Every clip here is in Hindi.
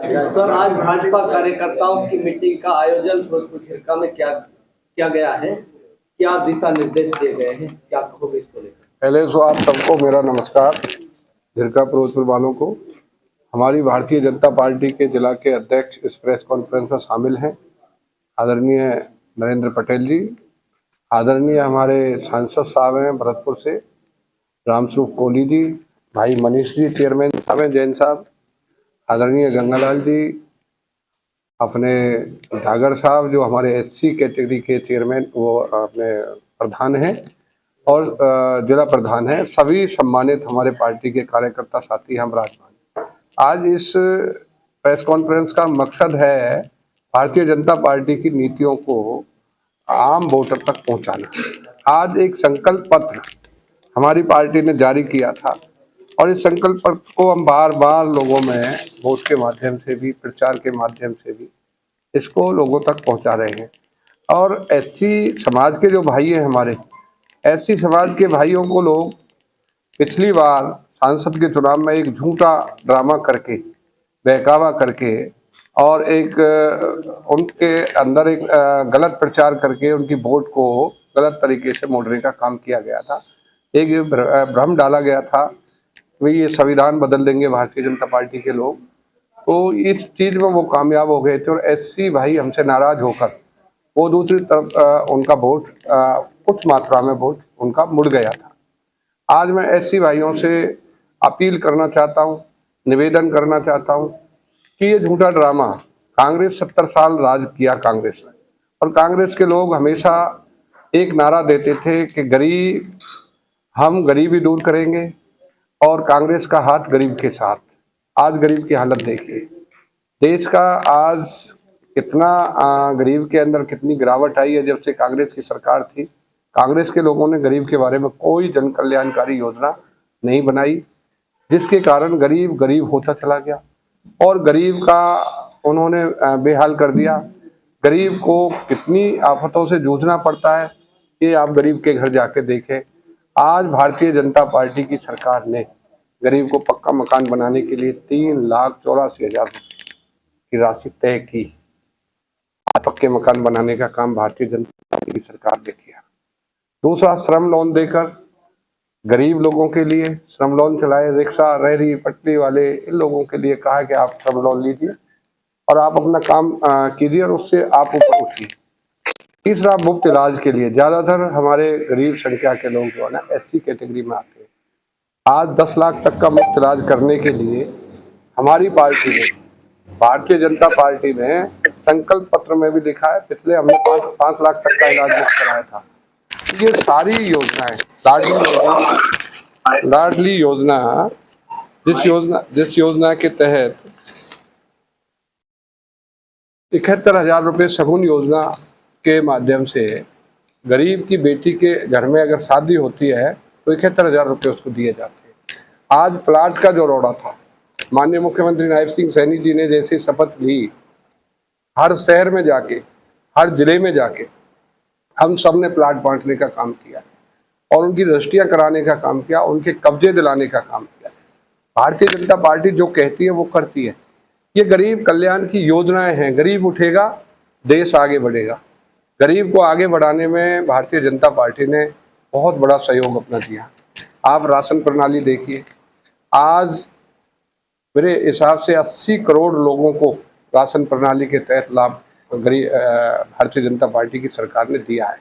सर, आज भाजपा कार्यकर्ताओं की मीटिंग का आयोजन फिरोजपुर झिरका में क्या किया गया है? क्या दिशा निर्देश दिए गए हैं? क्या कहोगे इसको लेकर? पहले तो आप सबको मेरा नमस्कार। झिरका फिरोजपुर वालों को, हमारी भारतीय जनता पार्टी के जिला के अध्यक्ष इस प्रेस कॉन्फ्रेंस में शामिल हैं, आदरणीय नरेंद्र पटेल जी। आदरणीय हमारे सांसद साहब हैं भरतपुर से, रामस्वरूप कोहली जी, भाई मनीष जी चेयरमैन साहब हैं, जैन साहब, आदरणीय गंगालाल जी, अपने डागर साहब जो हमारे एससी कैटेगरी के चेयरमैन वो अपने प्रधान हैं और जिला प्रधान हैं, सभी सम्मानित हमारे पार्टी के कार्यकर्ता साथी हम विराजमान। आज इस प्रेस कॉन्फ्रेंस का मकसद है भारतीय जनता पार्टी की नीतियों को आम वोटर तक पहुंचाना। आज एक संकल्प पत्र हमारी पार्टी ने जारी किया था और इस संकल्प पत्र को हम बार बार लोगों में वोट के माध्यम से भी, प्रचार के माध्यम से भी इसको लोगों तक पहुंचा रहे हैं। और एससी समाज के जो भाई हैं हमारे, एससी समाज के भाइयों को लोग पिछली बार सांसद के चुनाव में एक झूठा ड्रामा करके, बहकावा करके और एक उनके अंदर एक गलत प्रचार करके उनकी वोट को गलत तरीके से मोड़ने का काम किया गया था। एक भ्रम डाला गया था कि ये संविधान बदल देंगे भारतीय जनता पार्टी के लोग, तो इस चीज़ में वो कामयाब हो गए थे और एससी भाई हमसे नाराज होकर वो दूसरी तरफ उनका वोट कुछ मात्रा में वोट उनका मुड़ गया था। आज मैं एससी भाइयों से अपील करना चाहता हूँ, निवेदन करना चाहता हूँ कि ये झूठा ड्रामा, कांग्रेस 70 साल राज किया कांग्रेस ने, और कांग्रेस के लोग हमेशा एक नारा देते थे कि गरीब, हम गरीबी दूर करेंगे और कांग्रेस का हाथ गरीब के साथ। आज गरीब की हालत देखिए, देश का आज कितना गरीब के अंदर कितनी गिरावट आई है जब से कांग्रेस की सरकार थी। कांग्रेस के लोगों ने गरीब के बारे में कोई जन कल्याणकारी योजना नहीं बनाई, जिसके कारण गरीब गरीब होता चला गया और गरीब का उन्होंने बेहाल कर दिया। गरीब को कितनी आफतों से जूझना पड़ता है ये आप गरीब के घर जाके देखें। आज भारतीय जनता पार्टी की सरकार ने गरीब को पक्का मकान बनाने के लिए 3,84,000 की राशि तय की। पक्के मकान बनाने का काम भारतीय जनता पार्टी की सरकार ने किया। दूसरा, श्रम लोन देकर गरीब लोगों के लिए श्रम लोन चलाए। रिक्शा, रेहड़ी, पटरी वाले, इन लोगों के लिए कहा कि आप श्रम लोन लीजिए और आप अपना काम कीजिए और उससे आप ऊपर उठिए। तीसरा, मुफ्त इलाज के लिए, ज्यादातर हमारे गरीब संख्या के लोग जो है ना एससी कैटेगरी में आते हैं। आज 10 लाख तक का मुफ्त इलाज करने के लिए हमारी पार्टी ने, भारतीय जनता पार्टी ने संकल्प पत्र में भी लिखा है, पिछले हमने 5 लाख तक का इलाज मुफ्त कराया था। ये सारी योजनाएं, लाडली योजना, जिस योजना के तहत 71,000 रुपये शगुन योजना के माध्यम से गरीब की बेटी के घर में अगर शादी होती है तो 71,000 रुपये उसको दिए जाते हैं। आज प्लाट का जो रौड़ा था, माननीय मुख्यमंत्री नायब सिंह सैनी जी ने जैसे शपथ ली, हर शहर में जाके, हर जिले में जाके हम सब ने प्लाट बांटने का काम किया और उनकी रजिस्ट्रियां कराने का काम किया, उनके कब्जे दिलाने का काम किया। भारतीय जनता पार्टी जो कहती है वो करती है। ये गरीब कल्याण की योजनाएं हैं। गरीब उठेगा, देश आगे बढ़ेगा। गरीब को आगे बढ़ाने में भारतीय जनता पार्टी ने बहुत बड़ा सहयोग अपना दिया। आप राशन प्रणाली देखिए, आज मेरे हिसाब से 80 करोड़ लोगों को राशन प्रणाली के तहत लाभ भारतीय जनता पार्टी की सरकार ने दिया है।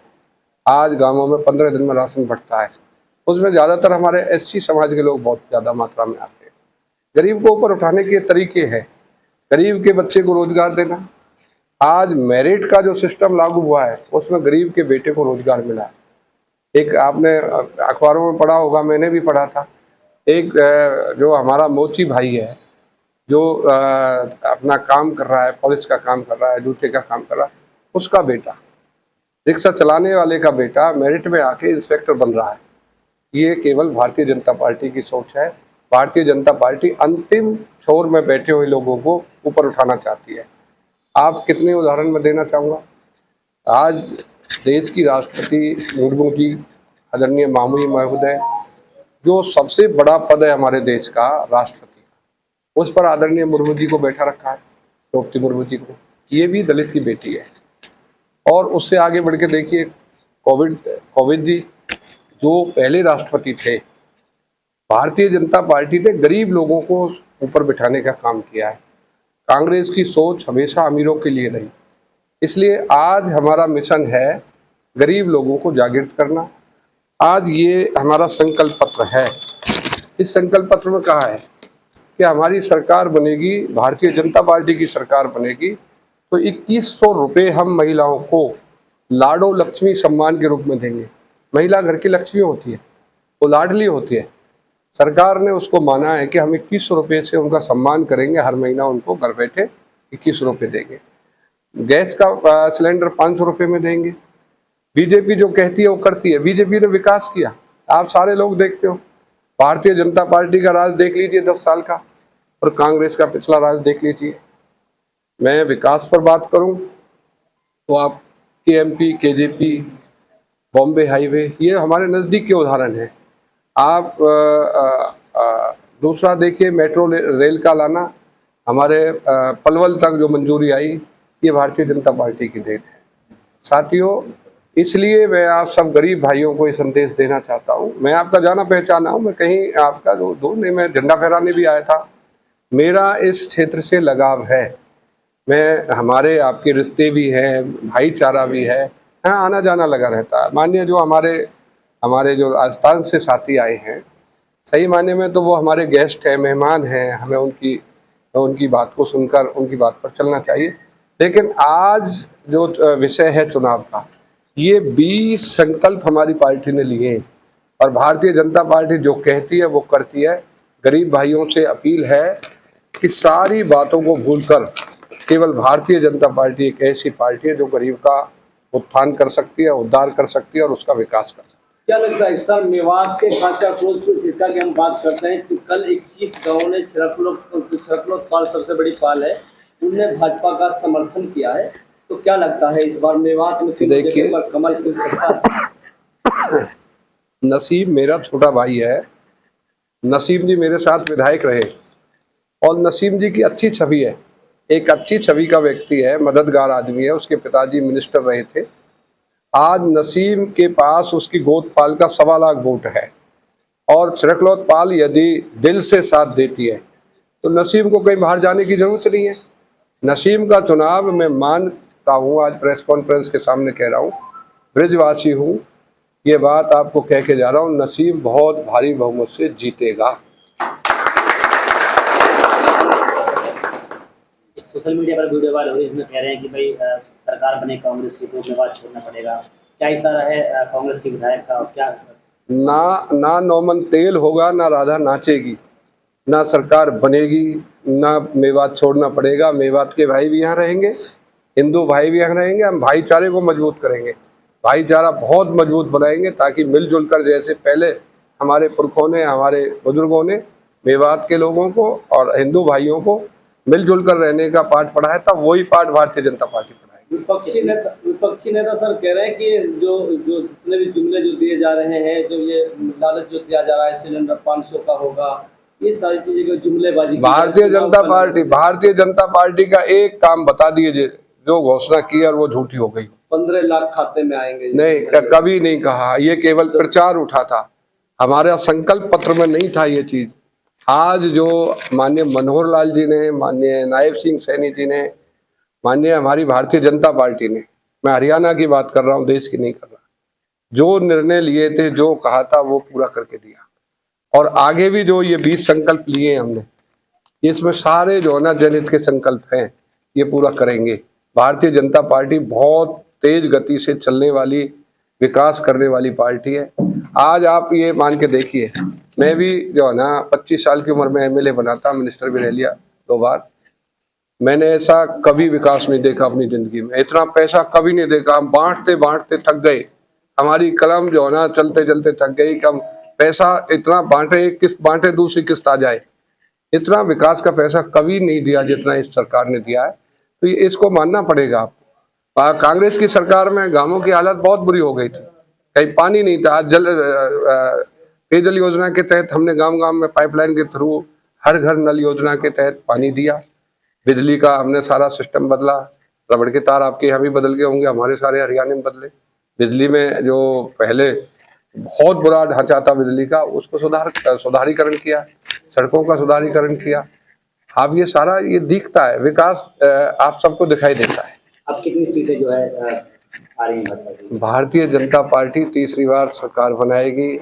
आज गांवों में 15 दिन में राशन बढ़ता है, उसमें ज़्यादातर हमारे एससी समाज के लोग बहुत ज़्यादा मात्रा में आते हैं। गरीब को ऊपर उठाने के तरीके हैं, गरीब के बच्चे को रोजगार देना। आज मेरिट का जो सिस्टम लागू हुआ है उसमें गरीब के बेटे को रोजगार मिला है। एक आपने अखबारों में पढ़ा होगा, मैंने भी पढ़ा था, एक जो हमारा मोची भाई है जो अपना काम कर रहा है, पुलिस का काम कर रहा है, जूते का काम कर रहा है, उसका बेटा, रिक्शा चलाने वाले का बेटा मेरिट में आके इंस्पेक्टर बन रहा है। ये केवल भारतीय जनता पार्टी की सोच है। भारतीय जनता पार्टी अंतिम छोर में बैठे हुए लोगों को ऊपर उठाना चाहती है। आप कितने उदाहरण में देना चाहूँगा। आज देश की राष्ट्रपति मुर्मू जी, आदरणीय माननीय महोदय, जो सबसे बड़ा पद है हमारे देश का राष्ट्रपति, उस पर आदरणीय मुर्मू जी को बैठा रखा है। द्रौपदी मुर्मू जी को, ये भी दलित की बेटी है। और उससे आगे बढ़ के देखिए कोविंद जी जो पहले राष्ट्रपति थे, भारतीय जनता पार्टी ने गरीब लोगों को ऊपर बिठाने का काम किया है। कांग्रेस की सोच हमेशा अमीरों के लिए रही, इसलिए आज हमारा मिशन है गरीब लोगों को जागृत करना। आज ये हमारा संकल्प पत्र है। इस संकल्प पत्र में कहा है कि हमारी सरकार बनेगी, भारतीय जनता पार्टी की सरकार बनेगी तो 2100 रुपये हम महिलाओं को लाडो लक्ष्मी सम्मान के रूप में देंगे। महिला घर की लक्ष्मी होती है, वो लाडली होती है। सरकार ने उसको माना है कि हम 2100 रुपये से उनका सम्मान करेंगे, हर महीना उनको घर बैठे 21 रुपये देंगे। गैस का सिलेंडर 500 रुपये में देंगे। बीजेपी जो कहती है वो करती है। बीजेपी ने विकास किया, आप सारे लोग देखते हो। भारतीय जनता पार्टी का राज देख लीजिए 10 साल का, और कांग्रेस का पिछला राज देख लीजिए। मैं विकास पर बात करूं तो आप केएमपी, केजेपी, बॉम्बे हाईवे, ये हमारे नज़दीक के उदाहरण हैं। आप दूसरा देखिए, मेट्रो रेल का लाना, हमारे पलवल तक जो मंजूरी आई, ये भारतीय जनता पार्टी की देन है। साथियों, इसलिए मैं आप सब गरीब भाइयों को ये संदेश देना चाहता हूँ। मैं आपका जाना पहचाना हूँ, मैं कहीं आपका जो दूर नहीं, मैं झंडा फहराने भी आया था। मेरा इस क्षेत्र से लगाव है, मैं हमारे आपके रिश्ते भी हैं, भाईचारा भी है, हाँ आना जाना लगा रहता है। मानिए जो हमारे जो राजस्थान से साथी आए हैं, सही मायने में तो वो हमारे गेस्ट हैं, मेहमान हैं, हमें उनकी बात को सुनकर उनकी बात पर चलना चाहिए। लेकिन आज जो विषय है चुनाव का, ये 20 संकल्प हमारी पार्टी ने लिए हैं और भारतीय जनता पार्टी जो कहती है वो करती है। गरीब भाइयों से अपील है कि सारी बातों को भूलकर केवल भारतीय जनता पार्टी एक ऐसी पार्टी है जो गरीब का उत्थान कर सकती है, उद्धार कर सकती है और उसका विकास कर सकती है। क्या लगता है सर, मेवात के खासकर फिरोजपुर छिरका की हम बात करते हैं कि कल 21 गाँव ने छिरकलों पाल सबसे बड़ी पाल है, उनने भाजपा का समर्थन किया है। तो क्या लगता है इस बार मेवात में देखिए, कमल खिल सकता है? नसीम मेरा छोटा भाई है। नसीम जी मेरे साथ विधायक रहे और नसीम जी की अच्छी छवि है, एक अच्छी छवि का व्यक्ति है, मददगार आदमी है। उसके पिताजी मिनिस्टर रहे थे। आज नसीम के पास उसकी गोदपाल का 1.25 लाख वोट है और छिरकलोत पाल यदि दिल से साथ देती है तो नसीम को कहीं बाहर जाने की जरूरत नहीं है। नसीम का चुनाव मैं मानता हूँ, आज प्रेस कॉन्फ्रेंस के सामने कह रहा हूँ, ब्रिजवासी हूँ, ये बात आपको कह के जा रहा हूँ, नसीम बहुत भारी बहुमत से जीतेगा। सोशल मीडिया पर वीडियो वायरल हो रही है जिसमें कह रहे हैं कि भाई सरकार बने कांग्रेस की तो मेवात छोड़ना पड़ेगा। क्या इशारा है कांग्रेस के विधायक का? और क्या ना नौमन तेल होगा, ना राधा नाचेगी, ना सरकार बनेगी, ना मेवात छोड़ना पड़ेगा। मेवात के भाई भी यहाँ रहेंगे, हिंदू भाई भी यहाँ रहेंगे। हम भाईचारे को मजबूत करेंगे, भाईचारा बहुत मजबूत बनाएंगे ताकि मिलजुल कर, जैसे पहले हमारे पुरखों ने, हमारे बुजुर्गों ने मेवात के लोगों को और हिंदू भाइयों को मिलजुल कर रहने का पाठ पढ़ाया था, वही पाठ भारतीय जनता पार्टी पढ़ाएगी। विपक्षी नेता सर कह रहे हैं कि जो जितने भी जुमले जो दिए जा रहे हैं, जो ये लालच जो दिया जा रहा है, सिलेंडर 500 का होगा, ये सारी चीजें जुमलेबाजी। भारतीय जनता पार्टी का एक काम बता दीजिए जो घोषणा की और वो झूठी हो गई। 15 लाख खाते में आएंगे, नहीं, कभी नहीं कहा। ये केवल प्रचार उठा था, हमारे संकल्प पत्र में नहीं था ये चीज। आज जो माननीय मनोहर लाल जी ने, माननीय नायब सिंह सैनी जी ने, माननीय हमारी भारतीय जनता पार्टी ने, मैं हरियाणा की बात कर रहा हूँ, देश की नहीं कर रहा, जो निर्णय लिए थे, जो कहा था वो पूरा करके दिया। और आगे भी जो ये 20 संकल्प लिए हमने, इसमें सारे जो है ना जनहित के संकल्प हैं, ये पूरा करेंगे। भारतीय जनता पार्टी बहुत तेज गति से चलने वाली, विकास करने वाली पार्टी है। आज आप ये मान के देखिए, मैं भी जो है ना 25 साल की उम्र में एमएलए बना था, मिनिस्टर भी रह लिया 2 बार। मैंने ऐसा कभी विकास नहीं देखा अपनी जिंदगी में, इतना पैसा कभी नहीं देखा। हम बांटते बांटते थक गए, हमारी कलम जो है ना चलते चलते थक गई कि हम पैसा इतना बांटे, एक किस्त बांटे दूसरी किस्त आ जाए। इतना विकास का पैसा कभी नहीं दिया जितना इस सरकार ने दिया है, तो ये इसको मानना पड़ेगा आपको। कांग्रेस की सरकार में गांवों की हालत बहुत बुरी हो गई थी, कहीं पानी नहीं था। आज पेयजल योजना के तहत हमने गांव गांव में पाइपलाइन के थ्रू हर घर नल योजना के तहत पानी दिया। बिजली का हमने सारा सिस्टम बदला, रबड़ के तार आपके यहाँ भी बदल गए होंगे, हमारे सारे हरियाणा में बदले। बिजली में जो पहले बहुत बुरा ढांचा था बिजली का, उसको सुधारीकरण किया, सड़कों का सुधारीकरण किया। अब ये सारा ये दिखता है, विकास आप सबको दिखाई देता है। अब कितनी सीटें जो है आ रही हैं भाजपा की? भारतीय जनता पार्टी तीसरी बार सरकार बनाएगी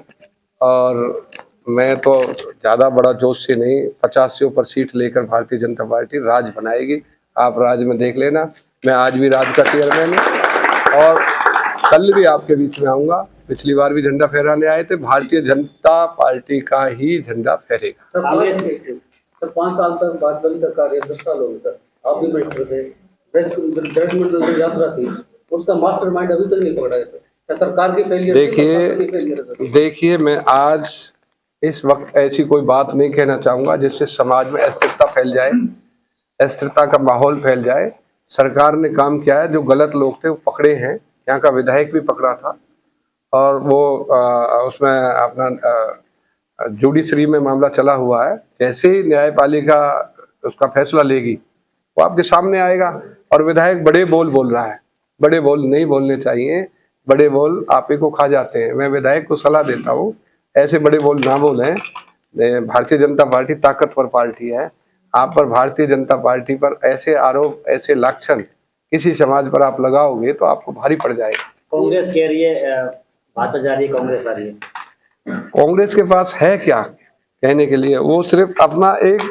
और मैं तो ज़्यादा बड़ा जोश से नहीं, 50 से ऊपर सीट लेकर भारतीय जनता पार्टी राज बनाएगी। आप राज्य में देख लेना, मैं आज भी राज्य का चेयरमैन हूँ और कल भी आपके बीच में आऊँगा। पिछली बार भी झंडा फहराने आए थे, भारतीय जनता पार्टी का ही झंडा फहरेगा। सर 5 साल तक भाजपा की सरकार है, 10 साल हो गए सर, आप भी मिनिस्टर थे, ब्रेस्ट यात्रा थी, उसका मास्टरमाइंड अभी तक नहीं पकड़ा है सर। सरकार की फेलियर देखिए मैं आज इस वक्त ऐसी कोई बात नहीं कहना चाहूंगा जिससे समाज में अस्थिरता फैल जाए, अस्थिरता का माहौल फैल जाए। सरकार ने काम किया है, जो गलत लोग थे वो पकड़े हैं, यहाँ का विधायक भी पकड़ा था और वो उसमें अपना जुडिशरी में मामला चला हुआ है। जैसे ही न्यायपालिका उसका फैसला लेगी वो आपके सामने आएगा। और विधायक बड़े बोल रहा है, बड़े बोल नहीं बोलने चाहिए, बड़े बोल आप ही को खा जाते हैं। मैं विधायक को सलाह देता हूँ ऐसे बड़े बोल ना बोलें। भारतीय जनता पार्टी ताकतवर पार्टी है, आप पर भारतीय जनता पार्टी पर ऐसे आरोप, ऐसे लक्षण किसी समाज पर आप लगाओगे तो आपको भारी पड़ जाएगा। कांग्रेस कह रही है भाजपा जा रही है, कांग्रेस आ रही है। कांग्रेस के पास है क्या कहने के लिए? वो सिर्फ अपना एक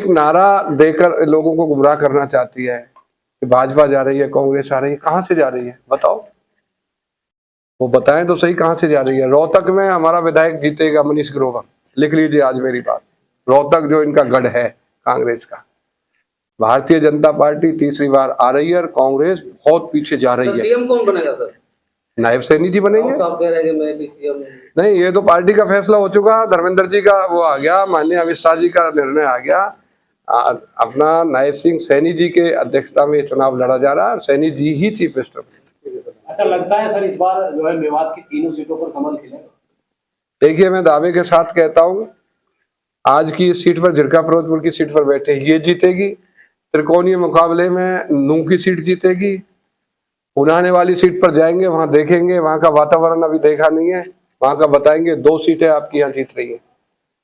नारा देकर लोगों को गुमराह करना चाहती है कि भाजपा जा रही है, कांग्रेस आ रही है। कहां से जा रही है बताओ, वो बताएं तो सही कहां से जा रही है। रोहतक में हमारा विधायक जीतेगा, मनीष ग्रोवर, लिख लीजिए आज मेरी बात। रोहतक जो इनका गढ़ है कांग्रेस का, भारतीय जनता पार्टी तीसरी बार आ रही है और कांग्रेस बहुत पीछे जा रही है। सीएम कौन बनेगा सर? नायब सैनी जी बनेंगे। आप कह रहे हैं कि मैं भी सीएम नहीं, ये तो पार्टी का फैसला हो चुका। धर्मेंद्र जी का वो आ गया, माननीय अमित शाह जी का निर्णय आ गया। अपना नायब सिंह सैनी जी के अध्यक्षता में चुनाव लड़ा जा रहा है और सैनी जी ही चीफ मिनिस्टर। अच्छा लगता है सर इस बार जो है मेवात की तीनों सीटों पर कमल खिलेगा? देखिए मैं दावे के साथ कहता हूँ, आज की इस सीट पर, झिरका फिरोजपुर की सीट पर बैठे ये जीतेगी। त्रिकोणीय मुकाबले में नूंह की सीट जीतेगी। उन्हाने वाली सीट पर जाएंगे, वहां देखेंगे, वहां का वातावरण अभी देखा नहीं है, वहां का बताएंगे। 2 सीटें आपकी यहाँ जीत रही है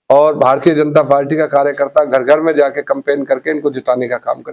और भारतीय जनता पार्टी का कार्यकर्ता घर घर में जाके कैंपेन करके इनको जिताने का काम करें।